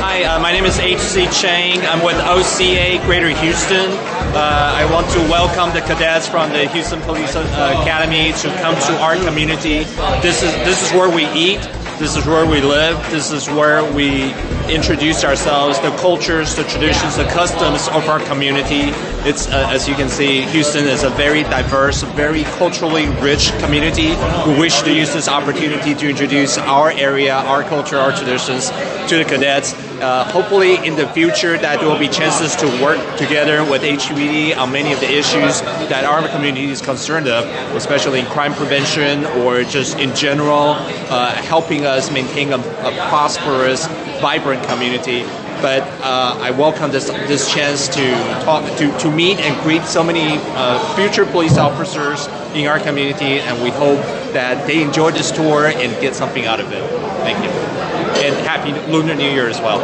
Hi, my name is H.C. Chang. I'm with OCA Greater Houston. I want to welcome the cadets from the Houston Police Academy to come to our community. This is where we eat. This is where we live. This is where we introduce ourselves, the cultures, the traditions, the customs of our community. It's, as you can see, Houston is a very diverse, very culturally rich community. We wish to use this opportunity to introduce our area, our culture, our traditions to the cadets. Hopefully in the future that there will be chances to work together with HPD on many of the issues that our community is concerned of, especially in crime prevention or just in general, helping us maintain a prosperous, vibrant community. But I welcome this chance to talk, to meet and greet so many future police officers in our community, and we hope that they enjoy this tour and get something out of it. Thank you. And Happy Lunar New Year as well.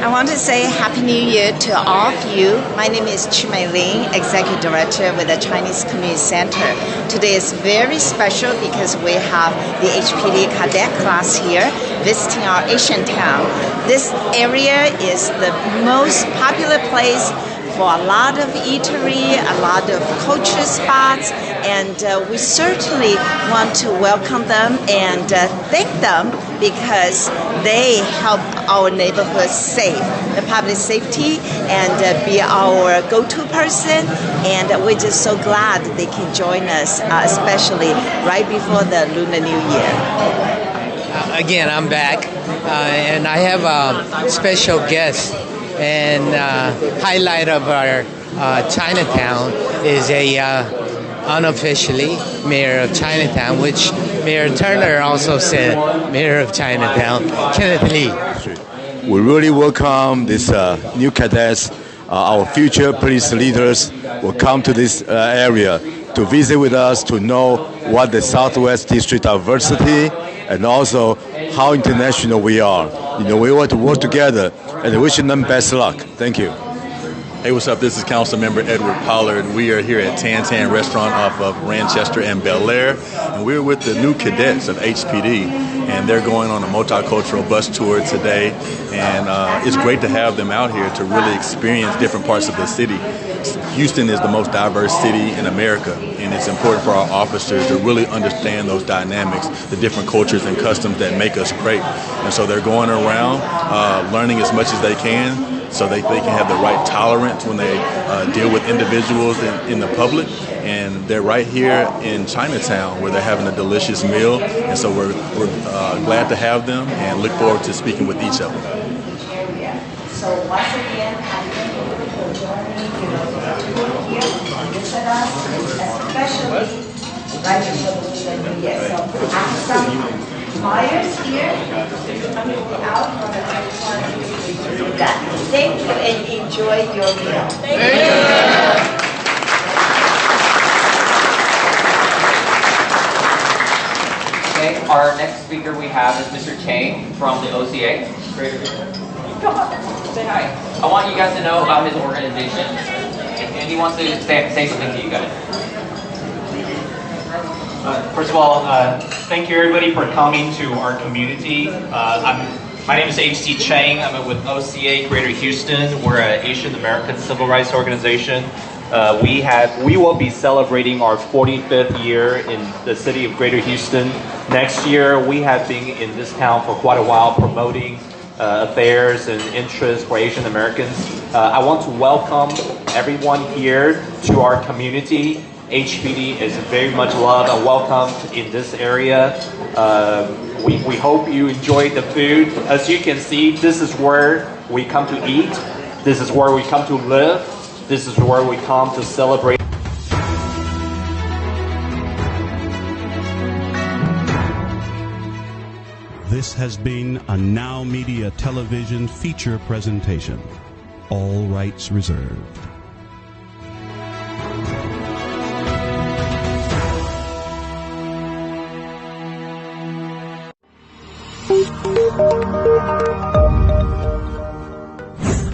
I want to say Happy New Year to all of you. My name is Chu Mei Ling, Executive Director with the Chinese Community Center. Today is very special because we have the HPD cadet class here visiting our Asian town. This area is the most popular place for a lot of eatery, a lot of culture spots, and we certainly want to welcome them and thank them because they help our neighborhood safe, the public safety, and be our go-to person. And we're just so glad they can join us, especially right before the Lunar New Year. Again, I'm back, and I have a special guest. And highlight of our Chinatown is a unofficially mayor of Chinatown, which Mayor Turner also said mayor of Chinatown, Kenneth Lee. We really welcome these new cadets. Our future police leaders will come to this area to visit with us, to know what the Southwest District diversity and also how international we are. We want to work together and wishing them best luck. Thank you. Hey, what's up? This is Council Member Edward Pollard. We are here at Tan Tan Restaurant off of Ranchester and Bel Air, and we're with the new cadets of HPD, and they're going on a multicultural bus tour today, and it's great to have them out here to really experience different parts of the city. Houston is the most diverse city in America, and it's important for our officers to really understand those dynamics, the different cultures and customs that make us great. And so they're going around learning as much as they can so they can have the right tolerance when they deal with individuals in the public. And they're right here in Chinatown where they're having a delicious meal. And so we're glad to have them and look forward to speaking with each of them. So once again, I thank you for joining, to here and visit us, especially right before the weekend. Yes, so I have some flyers here coming out from the I do that. Thank you and enjoy your meal. Thank you. Okay, our next speaker we have is Mr. Chang from the OCA. Come on, say hi. I want you guys to know about his organization, and he wants to say something to you guys. First of all, thank you everybody for coming to our community. My name is H.C. Chang. I'm with OCA Greater Houston. We're an Asian American civil rights organization. We will be celebrating our 45th year in the city of Greater Houston. Next year, we have been in this town for quite a while promoting affairs and interests for Asian Americans. I want to welcome everyone here to our community. HPD is very much loved and welcomed in this area. We hope you enjoy the food. As you can see, this is where we come to eat. This is where we come to live. This is where we come to celebrate. This has been a Now Media television feature presentation. All rights reserved.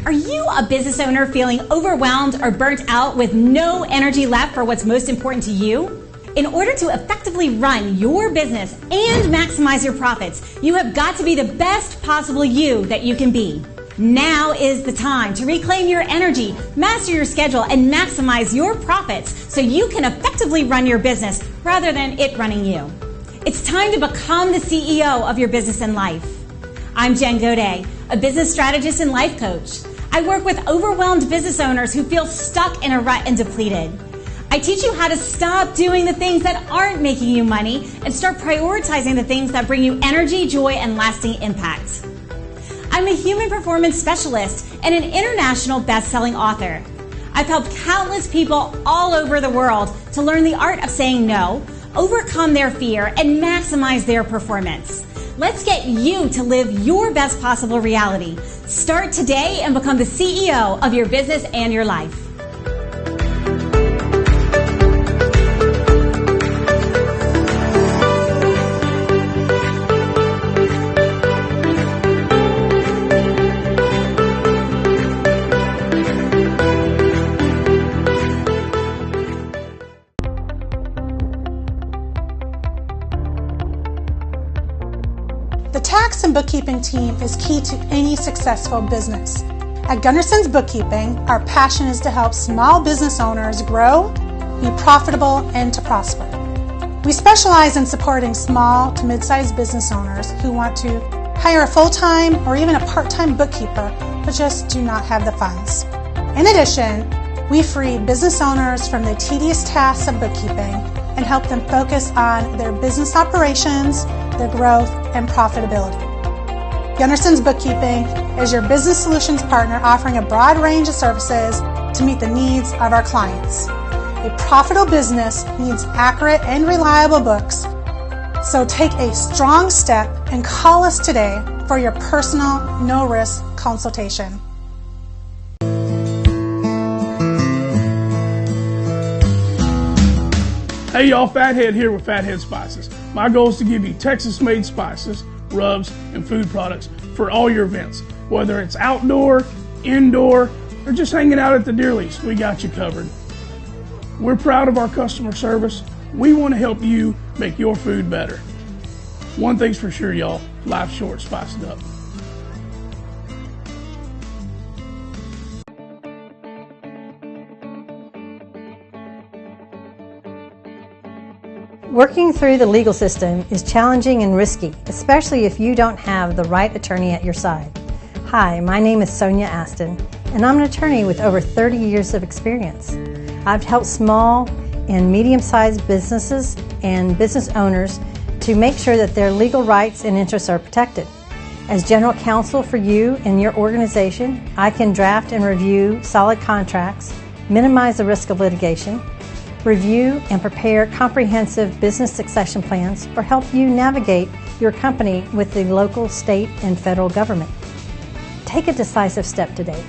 Are you a business owner feeling overwhelmed or burnt out with no energy left for what's most important to you? In order to effectively run your business and maximize your profits, you have got to be the best possible you that you can be. Now is the time to reclaim your energy, master your schedule, and maximize your profits so you can effectively run your business rather than it running you. It's time to become the CEO of your business and life. I'm Jen Godet, a business strategist and life coach. I work with overwhelmed business owners who feel stuck in a rut and depleted. I teach you how to stop doing the things that aren't making you money and start prioritizing the things that bring you energy, joy, and lasting impact. I'm a human performance specialist and an international best-selling author. I've helped countless people all over the world to learn the art of saying no, overcome their fear, and maximize their performance. Let's get you to live your best possible reality. Start today and become the CEO of your business and your life. The tax and bookkeeping team is key to any successful business. At Gunderson's Bookkeeping, our passion is to help small business owners grow, be profitable, and to prosper. We specialize in supporting small to mid-sized business owners who want to hire a full-time or even a part-time bookkeeper but just do not have the funds. In addition, we free business owners from the tedious tasks of bookkeeping and help them focus on their business operations, their growth, and profitability. Gunderson's Bookkeeping is your business solutions partner offering a broad range of services to meet the needs of our clients. A profitable business needs accurate and reliable books, so take a strong step and call us today for your personal, no-risk consultation. Hey y'all, Fathead here with Fathead Spices. My goal is to give you Texas-made spices, rubs, and food products for all your events. Whether it's outdoor, indoor, or just hanging out at the deer lease, we got you covered. We're proud of our customer service. We want to help you make your food better. One thing's for sure, y'all, life's short, spice it up. Working through the legal system is challenging and risky, especially if you don't have the right attorney at your side. Hi, my name is Sonia Aston, and I'm an attorney with over 30 years of experience. I've helped small and medium-sized businesses and business owners to make sure that their legal rights and interests are protected. As general counsel for you and your organization, I can draft and review solid contracts, minimize the risk of litigation, review and prepare comprehensive business succession plans, or help you navigate your company with the local, state, and federal government. Take a decisive step today.